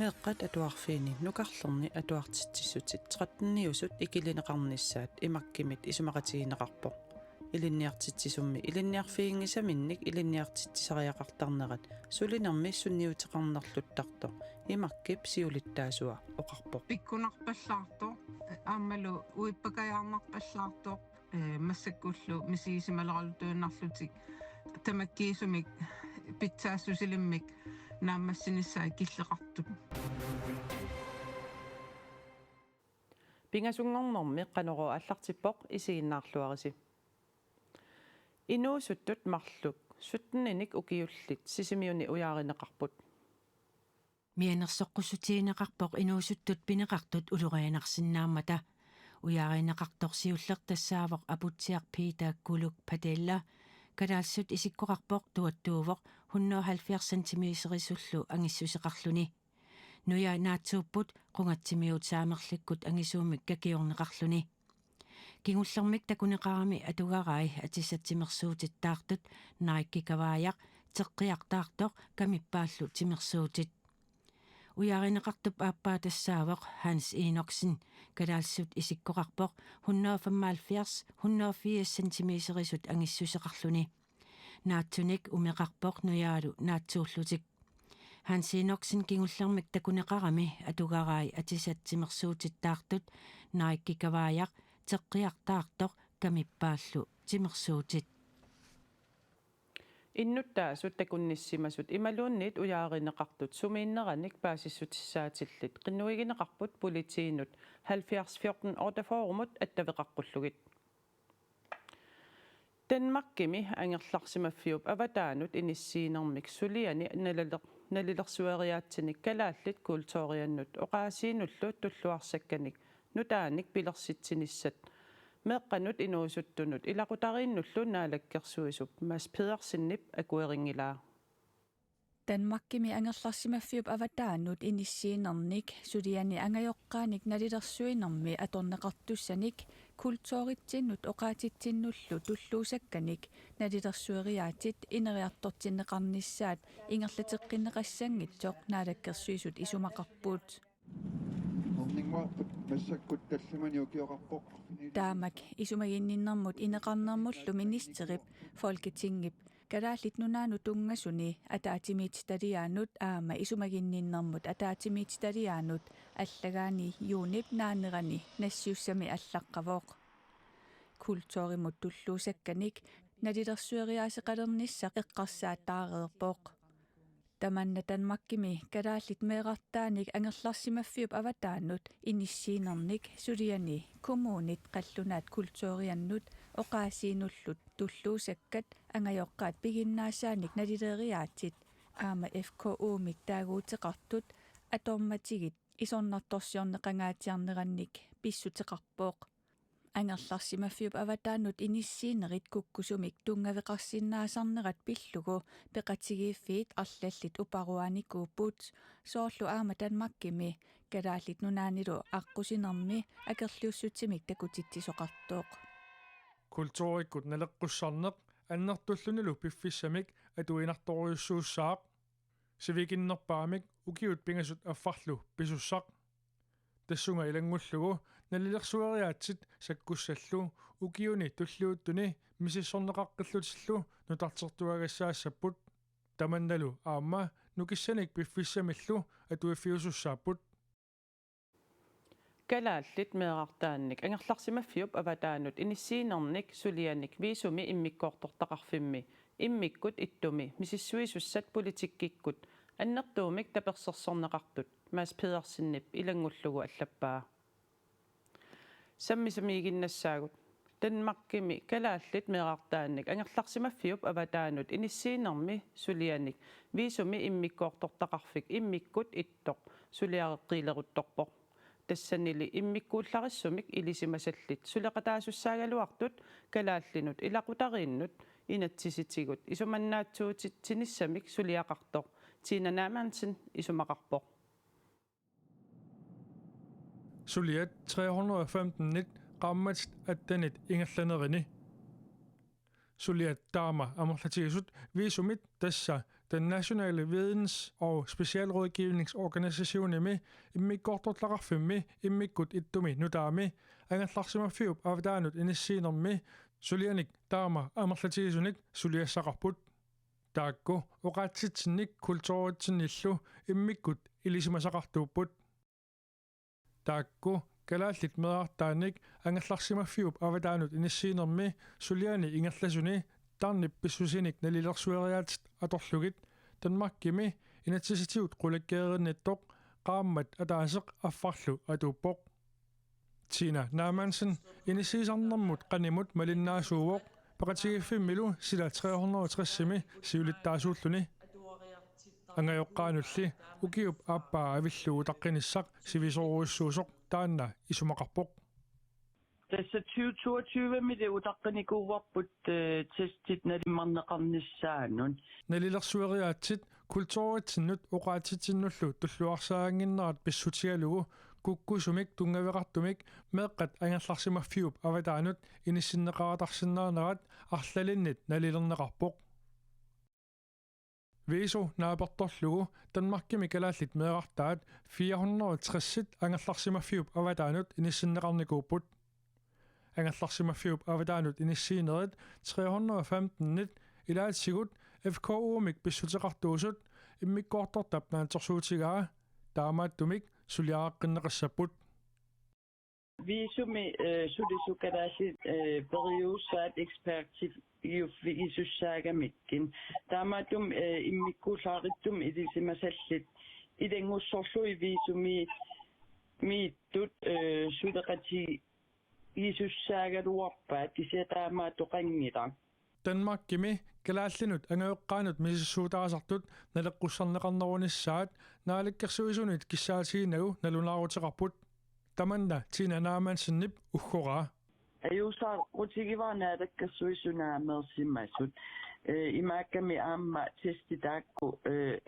Meeqqat atuarfiini nukarlerni atuartitsissutit 13niusut ikilineqarnissaat imakkimit isumaqatigineqarpoq ilinniartitsisummi ilinniarfiingisaminnik ilinniartitsisariaqartarnerat sulinermi sunniuteqarnerluttartoq imakkip siulittaasua oqarpoq pikkunarpallaartoq aammalu uippakajaarnarpallaartoq массаккуллу мисигисималералутуиннарлутик тамаккиисумик питсаассусилиммик нааммассиниссаа киллеқартут пингасунгорнэрми канеро аллартиппоқ исигиннаарлуариси инуусуттут марлук суттниник укиуллит сисимиуни уяаринеқарпут мианерсоққусутиинеқарпоқ инуусуттут пинеқартут улурианарсинааммата уяаринеқарторсиуллертассаавоқ апутсиар питааккулук пателла калаассут исиккоқарпоқ туаттуувоқ 170 сантимисерисуллу ангиссусеқарлуни нуя наатсууппут қунгатсимиут саамерликкут ангисуумик какиорнеқарлуни кингуллермик такунеқарами атугарай атиссатсимерсуутиттаартут наиккикавааяқ теққиартаартоқ камиппааллу тимерсуутит уяаринеқартуп ааппаатассаавоқ Hans Enoksen калаассут исиккоқарпоқ 175 180 сантимисерисут ангиссусеқарлуни наатсуник умеқарпоқ нуяалу наатсууллутик Hans Enoksen кингуллермик такунеқарами атугарай атисатсимерсуутиттаартут наиккикавааяқ теққиартаартоқ камиппааллу тимерсуутит иннуттаасут такунниссимасут ималууннит уяаринеқартут сумииннераник паасиссутиссаатиллит қиннуигинеқарпут политиинут 70-14 ордафорумут аттавеқаққуллугит Danmarkimi ангерларсимаффиуп аватаанут иниссиинермик сулиани налилерсуариаатсиник калааллит култоорианнут оқаасиинуллу туллуарсакканик нутааник пилерситсиниссат меэққанут инуусуттунут илақутарииннуллу наалаккерсуисуп мас педерсиннип акуерингилаа Danmarkimi ангерларсимаффиуп аватаанут иниссиинерник сулиани ангайоққааник налилерсуинерми аторнеқартуссаник култооритсиннут оқаатитсиннуллу туллуусакканик налилерсуариаатит инериартортиннеқарниссаат ингерлатеққиннеқассангитсоқ наалаккерсуисут исумақарпуут таамак исумагинниннэрмут инеқарнэрмуллу министерип folketingip калааллит нунаану тунгасуни атаатимиититалиаанут аама исумагинниннэрмут атаатимиититалиаанут аллагаани юунип наанерани нассиуссами аллаққавоқ култооримут туллуусакканик налилерсуариаасеқалерниссақ эққарсааттаареерпоқ таманна Danmarkimi калааллит меэқартааник ангерларсимаффиуп аватаанут иниссиинерник сулиани коммуунит қаллунаат култоорианнут оқаасиинуллут туллуусаккат ангайоққаат пигиннаасааник налилериаатит аама FKU-мик таагуутеқартут аторматигит исорнарторсиорнеқангаатиарнеранник писсутеқарпооқ ангерларсимаффиуп аватаанут иниссиинерит куккусумик тунгавеқарсинаасарнерат пиллугу пеқатигииффиит арлаллит упаруааникууппут соорлу аама Danmarkimi калааллит нунаанилу аққусинерми акерлиуссутсимик такутитсисоқартооқ культууриккут налеққуссарнеқ аннертуллунилу пиффиссамик атуинарторюссууссаақ сивикиннерпаамик укиут пингасут аффарлу писуссақ тассунга илангуллугу налилерсуариаатсит саккуссаллу укиуни туллууттуни мисиссорнеқаққиллутиллу нутартертуагассаассаппут таманналу аама нукиссаник пиффиссамиллу атуаффиусуссааппут калааллит меэқартаанник ангерларсимаффиуп аватаанут иниссиинерник сулианик висуми иммиккоортортақарфимми иммиккут иттуми мисиссуисуссат политиккиккут аннертуумик таперсерсорнеқартут мас педерсиннип илангуллугу аллаппаа саммисамигиннассаагут Danmarkimi калааллит меэқартаанник ангерларсимаффиуп аватаанут иниссиинерми сулианик висуми иммиккоортортақарфик иммиккут иттоқ сулиареққилерутторпоқ тассанили иммиккууллариссумик илисимасаллит сулеқатаасуссаагалуартут калааллинут илақутарииннут инатсиситигут исуманнаатсуутитсиниссамик сулиақартоқ тинанаамаансин исумақарпоқ сулиат 315 qammat attanit ingerlanerini suliat taama amorlatigisut visumit tassa den nationale videns- og specialrådgivningsorganisation immikkortorlaqarfimmi immikkut ittumi nutaami angallarsimaffiup avataanut inissiinermi sulianik taama amorlatигисуник suliassaqarput taakku oqaatsitsinnik kultuuritsinnillu immikkut ilisimasaqartuupput taakku kalaallit meartaanik angallarsimaffiup avataanut inissiinermi suliani ingerlasuni tarnippissusinik nalilersueriaatit atorlugit tanmakkimi inatsisitiut qulakkeerinnittoq qaammat ataaseq affarlu atuuppoq Tina Naamansen inissiisarnermut qanimut malinnaasuuvoq paqatigiffimmillu sila 360-simi siulittaasuulluni angajoqqaanulli ukiup aappaa avillugu taqqinissaq sivisoruissuusoq taanna isumaqarpoq Tässä 2022 mit utaqqinikuuvarput testit nalimmarneqarnissaannun nalilersueriaatsit kultuuritsinnut oqaatitinnullu tulluarsaanginnerat pissutigalugu kukkusumik tungaveqartumik meeqqat angallarsimaffiup avataanut inissinneqaratarsinnaanerat arlalinnit nalilerneqarpoq Viso naapertorlugu Danmarkimi kalaallit meeqartaat 460 angallarsimaffiup avataanut inissinneqarnikuupput angallarsimaffiup avataanut inissiinerit 315 ilaatsigut FKU-mik pissuteqartuusut immikkoortortap naantorsuutigaa taamaattumik suliaqaqinneqassaput Visumi sulisukalaassit periussaat ekspertiv isussaagamitkin taamaatum immikkuusaarittum ilisimasallit ilengussorlui visumi miittut suleqati isussaagaluarpaat kisiataamaatoqangita Danmarkimi kalaallinut angajoqqaanut misissuutaasartut naleqqussarneqarnerunissaat naalikkersuisunit kissaatiinagu nalunaaruteqarput tamanna Tina Naamansinnip uggoraa ayuusaa qutigivaanaalakkersuisunaamersimmassut imaakkami aamma testitaakku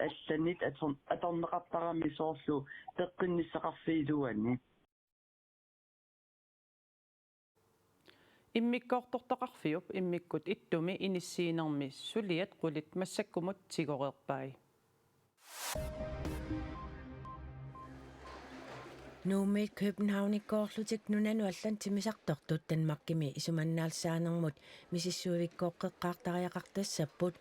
allanit atorneqartarami soorlu teqqinnisseqarfiiluani Immikkoortortaqarfiup immikkut ittumi inissiinermi suliat qulit massakkumut tigoreerpai Nuumit Københavnikkoorlutik nunanu allan timisartortut Danmarkimi isumannaalsaanermut misissuuvikkoqqeqqaartariaqartassapput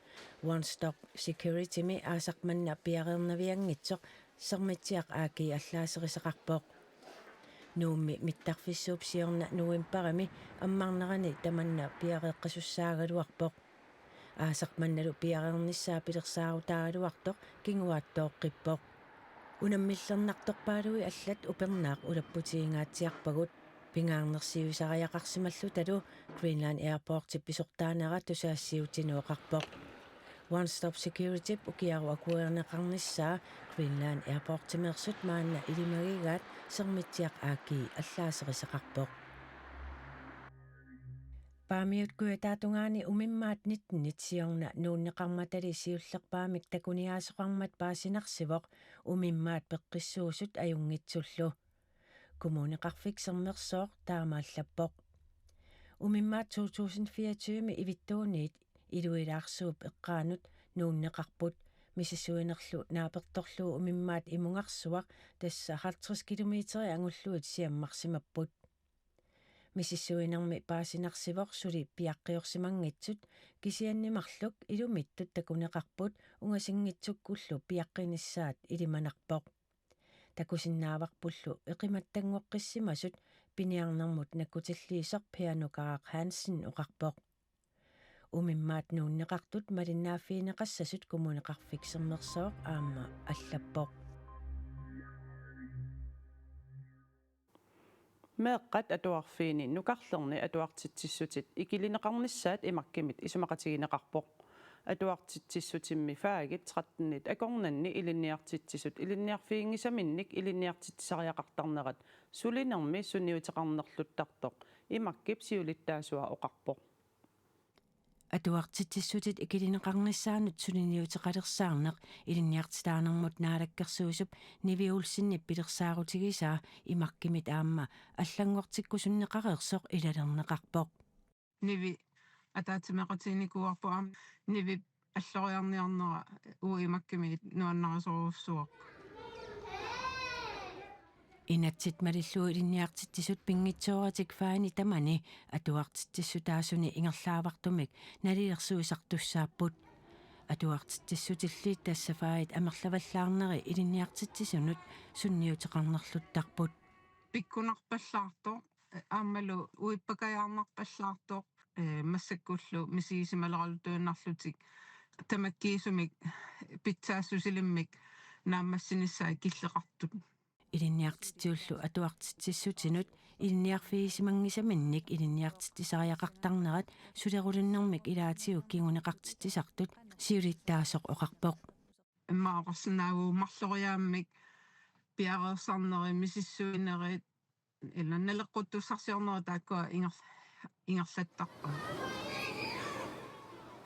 One Stop Security-mi aasaqmanna piareernaviangitsoq sermitiaq aaki allaaserisaqarpoq Nuummi mittarfissuup siorna nuimparami ammarnerani tamanna piareeqqasussaagaluarpoq aasaqmannalu piareernissaa pilersaarutaagaluartoq kinguaattooqqippoq unammillernartorpaalui allat upernaaq ulapputiingaatsiarpagut pingaarnersiuisariaqarsimallu talu Greenland Airport pisortaanera tusaassiutinuoqarpoq One Stop Security ukiaru akuerneqarnissaa Greenland Airport timersut maanna ilimagigaat sermitiaq aaki allaaserisaqarpoq Paamiut kuetaatungaani umimmaat nitnitsiorna nuunneqarmatali siullerpaamik takuniaasoqarmat paasinarsivoq umimmaat peqqissuusut ajungitsullu kommuneqarfik sermersooq taamaallappoq umimmaat 2024 ivittuuniit iluilaarsuup eqqaanut nuunneqarput misissuinerlu naapertorlu umimmaat imungarsuaq tassa 50 kilometeri angulluut siammarsimapput misissuinermi paasinarsivoq suli piaqqioorsimangitsut kisiannimarluk ilumittut takuneqarput ungasingitsukkullu piaqqinissaat ilimanarpoq takusinnaavarpullu eqimattanguoqqissimasut piniarnermut nakkutilliisoq Pianukaraaq Hansen uqarpoq umimmaat nuunneqartut malinnaaffiineqassasut kommuneqarfiksermersooq aamma allappoq meeqqat atuarfiini nukarlerni atuartitsissutit ikilineqarnissaat imakkimit isumaqatigineqarpoq atuartitsissutimmi faagit 13 akornanni ilinniartitsisut ilinniarfiingisaminnik ilinniartitsariaqartarnerat sulinermi sunniuteqarnerluttartoq imakkip siulittaasua oqarpoq atuartitsissutit ikilineqarnissaanut suliniuteqalersaarneq ilinniartitaanermut naalakkersuusup niviulsinnip pilersaarutigisaa imakkimit aamma аллангортиккусуннеқарерсоқ илалернеқарпоқ Nivi атаатимеқатиникуарпу аам ниви аллориарниарнера уимаккими нуаннарисоруссуоқ Inatsit malilluu ilinniartitsisut pinngitsoораtik faani tamani atuartitsissutaasuni ingerlaavartumik nalilersuisartussaapput atuartitsisutilliit tassafaait amerlavallaarneri ilinniartitsisunut sunniuteqarnerluttarput pikkunarpallaartoq аамалу уиппакаярнарпаллаартоқ массаккуллу мисигисималералу тууннарлутик тамаккиисумик питсаассусилиммик нааммассиниссаа киллеқартут ilinniartitsiullu atuartitsissutinut ilinniarfiisimanggisaminnik ilinniartitsisariaqartarnerat sulerulunnermik ilaatigu kinguneqartitsisartut siulittaasoq oqarpoq иммаақарсинаавуу марлориааммик пиареерсарнери мисиссуинери иланналеққуттуссарсиорнера тааккуа ингерлаттарпа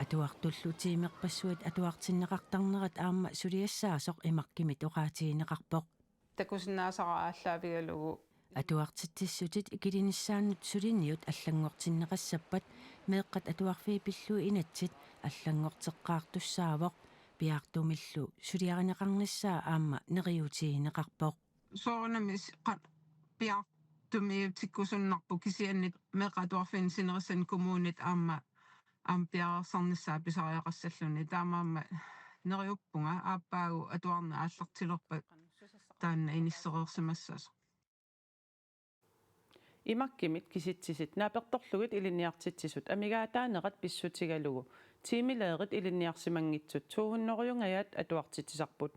atuartullutiimeqpassuit atuartinneqartarnerat aamma suliassaasoq imakkimit oqaatigineqarpoq такусиннаасара ааллаавигалугу atuartitsissutit ikilinissaannut suliniut аллангортиннеқассаппат меэққат атуарфии пиллуу инатсит аллангортеққаартуссаавоқ пиартумиллу сулиаринеқарниссаа аама нериутигинеқарпоқ соорнамис пиартумиутиккусуннарпу кисианнит меқатуарфин синериссан коммуунит аама пиареерсарниссаа писариақассаллуни таамаама нериуппунга ааппаагу атуарна ааллартилерпа таанна иниссереерсимассаас имаккимит киситсисит нааперторлугит илинниартитсисут амигаатаанерат писсутигалугу тимилеерит илинниарсимангитсут туухуннориунгаят атуартитсисарпут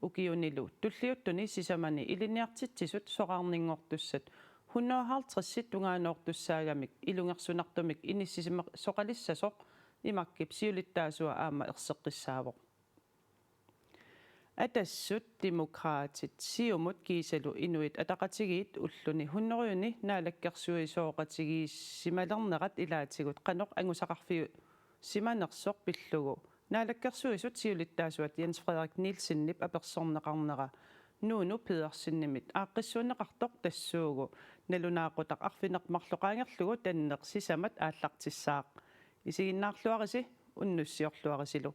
укиунилу туллиуттуни сисамани илинниартитсисут соқарнингортуссат 150 тунгаанеортуссаагамик илунгерсунартумик иниссисиме соқалиссасоқ имаккип сиулиттаасуа аама ерсеққиссаавоқ атассут демократит сиумут кисалу инуит атақатигиит уллуни хуннериуни наалаккерсуисооқатигииссималернерат илаатигут қаноқ ангусақарфиу симанерсоқ пиллугу наалаккерсуисут сиулиттаасуат Jens Frederik Nielsenнип аперсорнеқарнера нууну педерсиннимит ааққиссуунеқартоқ тассуугу налунаақутақ арфинеқмарлоқаангерлугу таннеқ сисамат ааллартиссаақ исигиннаарлуариси уннуссиорлуарисилу